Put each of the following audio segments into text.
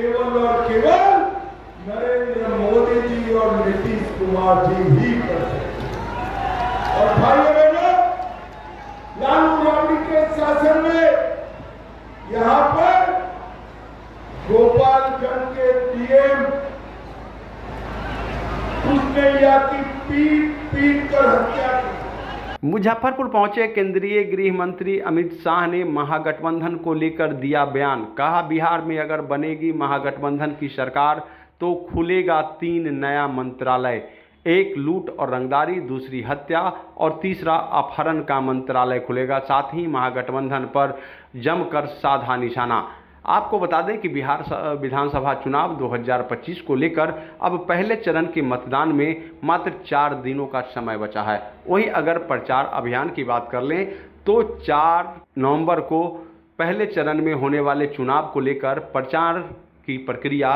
केवल और केवल नरेंद्र मोदी जी और नीतीश कुमार जी ही कर सकते हैं। और भाइयों बहनों, लालू राबड़ी के शासन में यहाँ पर गोपालगंज के डीएम उसने यहाँ की पीट कर हत्या की। मुजफ्फरपुर पहुंचे केंद्रीय गृह मंत्री अमित शाह ने महागठबंधन को लेकर दिया बयान। कहा, बिहार में अगर बनेगी महागठबंधन की सरकार तो खुलेगा 3 नया मंत्रालय, एक लूट और रंगदारी, दूसरी हत्या और तीसरा अपहरण का मंत्रालय खुलेगा। साथ ही महागठबंधन पर जमकर साधा निशाना। आपको बता दें कि बिहार विधानसभा चुनाव 2025 को लेकर अब पहले चरण के मतदान में मात्र 4 दिनों का समय बचा है। वहीं अगर प्रचार अभियान की बात कर लें तो 4 नवंबर को पहले चरण में होने वाले चुनाव को लेकर प्रचार की प्रक्रिया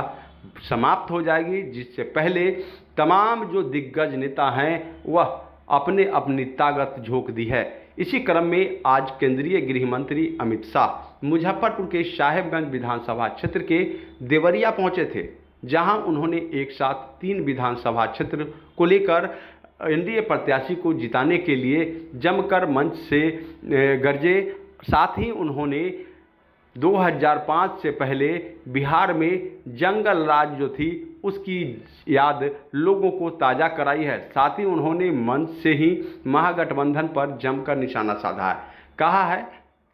समाप्त हो जाएगी, जिससे पहले तमाम जो दिग्गज नेता हैं वह अपनी ताकत झोंक दी है। इसी क्रम में आज केंद्रीय गृह मंत्री अमित शाह मुजफ्फरपुर के साहेबगंज विधानसभा क्षेत्र के देवरिया पहुंचे थे, जहां उन्होंने एक साथ 3 विधानसभा क्षेत्र को लेकर एनडीए प्रत्याशी को जिताने के लिए जमकर मंच से गरजे। साथ ही उन्होंने 2005 से पहले बिहार में जंगल राज जो थी उसकी याद लोगों को ताज़ा कराई है। साथ ही उन्होंने मंच से ही महागठबंधन पर जमकर निशाना साधा है। कहा है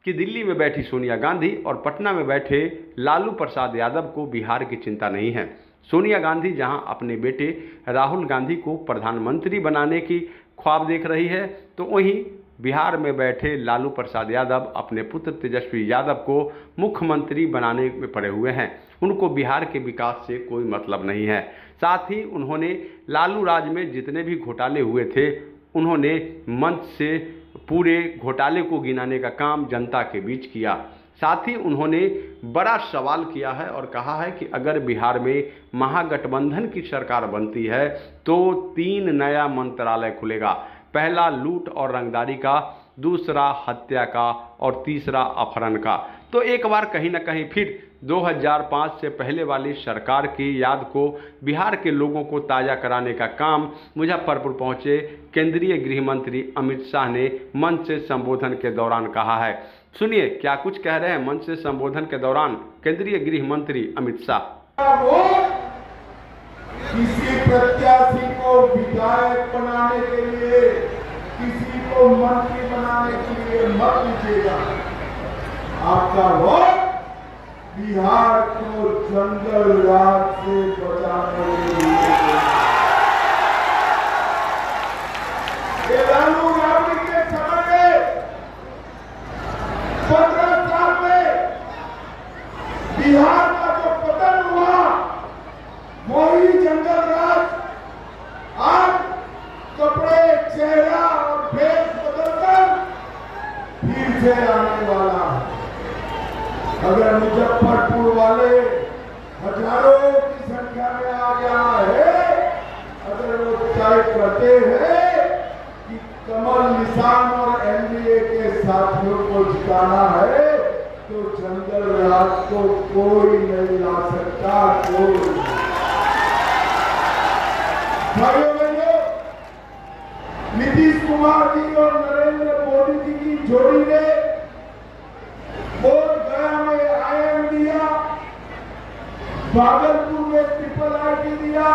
कि दिल्ली में बैठी सोनिया गांधी और पटना में बैठे लालू प्रसाद यादव को बिहार की चिंता नहीं है। सोनिया गांधी जहां अपने बेटे राहुल गांधी को प्रधानमंत्री बनाने की ख्वाब देख रही है, तो वहीं बिहार में बैठे लालू प्रसाद यादव अपने पुत्र तेजस्वी यादव को मुख्यमंत्री बनाने में पड़े हुए हैं। उनको बिहार के विकास से कोई मतलब नहीं है। साथ ही उन्होंने लालू राज में जितने भी घोटाले हुए थे, उन्होंने मंच से पूरे घोटाले को गिनाने का काम जनता के बीच किया। साथ ही उन्होंने बड़ा सवाल किया है और कहा है कि अगर बिहार में महागठबंधन की सरकार बनती है तो 3 नया मंत्रालय खुलेगा। पहला लूट और रंगदारी का, दूसरा हत्या का और तीसरा अपहरण का। तो एक बार कहीं ना कहीं फिर 2005 से पहले वाली सरकार की याद को बिहार के लोगों को ताज़ा कराने का काम मुजफ्फरपुर पहुंचे केंद्रीय गृह मंत्री अमित शाह ने मंच से संबोधन के दौरान कहा है। सुनिए क्या कुछ कह रहे हैं मंच से संबोधन के दौरान केंद्रीय गृह मंत्री अमित शाह। किसी प्रत्याशी को विधायक बनाने के लिए, किसी को मंत्री बनाने के लिए मत दीजिएगा। आपका वोट बिहार को जंगल राज से बचाने के लिए। लालू राबड़ी के समय में 15 साल में बिहार का जो पतन हुआ वही जंगल राज आज कपड़े, चेहरा और भेष बदलकर फिर से आने वाला है। अगर मुजफ्फरपुर वाले हजारों की संख्या में आ गया है, अगर वो तय करते हैं कि कमल निशान और एनडीए के साथियों को जिताना है, तो जंगल राज को कोई नहीं ला सकता। कोई भाइयों बहनों, नीतीश कुमार जी और नरेंद्र मोदी जी की जोड़ी ने बोध गया में IIM दिया, भागलपुर में IIIT दिया,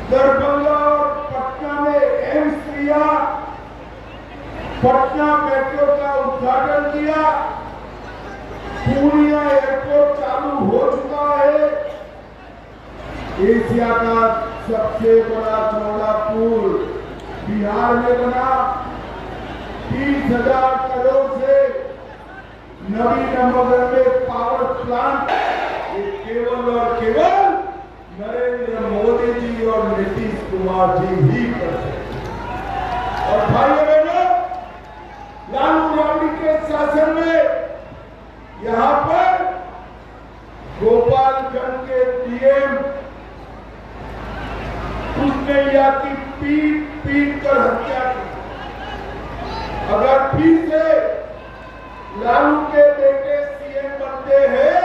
दरभंगा और पटना में एम्स दिया, पटना मेट्रो का उद्घाटन किया, पूर्णिया एयरपोर्ट चालू हो चुका है। एशिया का सबसे बड़ा चौड़ा पुल बिहार में बना, 30,000 करोड़ से नवीनगर में पावर प्लांट। ये केवल और केवल नरेंद्र मोदी जी और नीतीश कुमार जी ही कर सकते हैं। और भाइयों बहनों, लालू राबड़ी के शासन में यहाँ पर गोपालगंज के डीएम उसने यहाँ की पीट कर हत्या की। अगर फिर से लालू के बेटे सीएम बनते हैं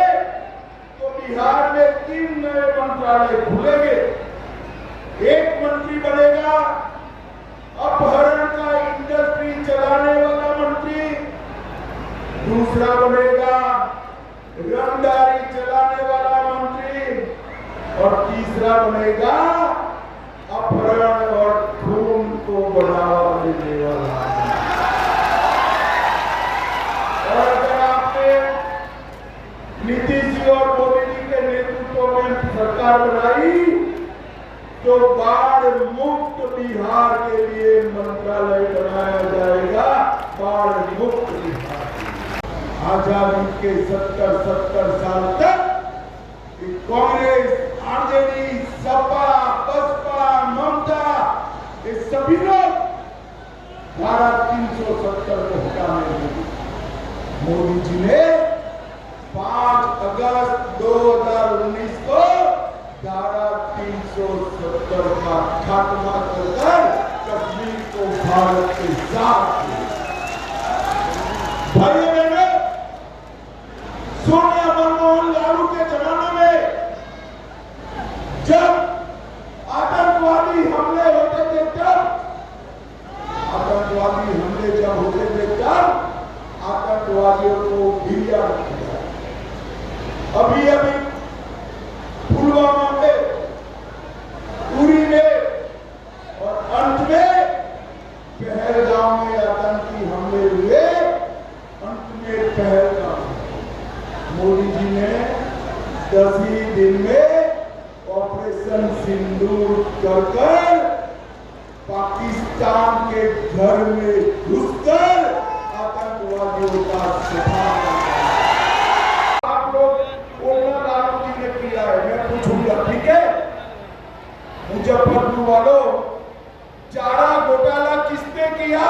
तो बिहार 3 नए मंत्रालय खुलेंगे। एक मंत्री बनेगा अपहरण का इंडस्ट्री चलाने वाला मंत्री, दूसरा बनेगा रंगदारी चलाने वाला मंत्री और तीसरा बनेगा अपहरण और खून को बढ़ावा देने वाला। और अगर आपने नीतीश जी और मोदी जी के नेतृत्व में सरकार बनाई तो बाढ़ मुक्त बिहार के लिए मंत्रालय बनाया जाएगा। बाढ़ मुक्त बिहार आजादी के 70 साल तक कांग्रेस, आरजेडी, सपा, बसपा, ममता, ये सभी लोग धारा 370 को हटाने लगे। मोदी जी ने 5 अगस्त 2019 को धारा 370 का खात्मा कर कश्मीर को भारत के साथ भाइयों बहनों, सोनिया मनमोहन लालू के जमाने में जब आतंकवादी हमले होते थे तब आतंकवादियों को ढीला किया। अभी पुलवामा में, उरी में और अंत में पहलगाम में आतंकी हमले हुए। अंत में पहलगाम मोदी जी ने 10 ही दिन में ऑपरेशन सिंदूर कर पाकिस्तान के घर में घुसकर आतंकवादियों का सफाया। आप लोग बोलना लालू जी ने किया है, मैं पूछूंगा, ठीक है? मुजफ्फरपुर वालों, चारा घोटाला किसने किया?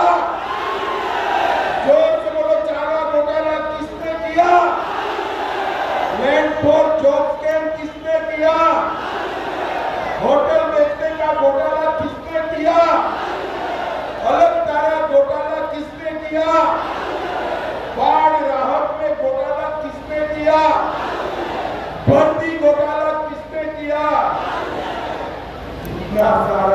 जोर से बोलो, चारा घोटाला किसने किया? लैंड फॉर जॉब स्कैम किसने किया? होटल बेचने का घोटाला किसने किया? अलग तारा घोटाला किसने किया? बाढ़ राहत में घोटाला किसने किया? भर्ती घोटाला किसने किया? इतना सारा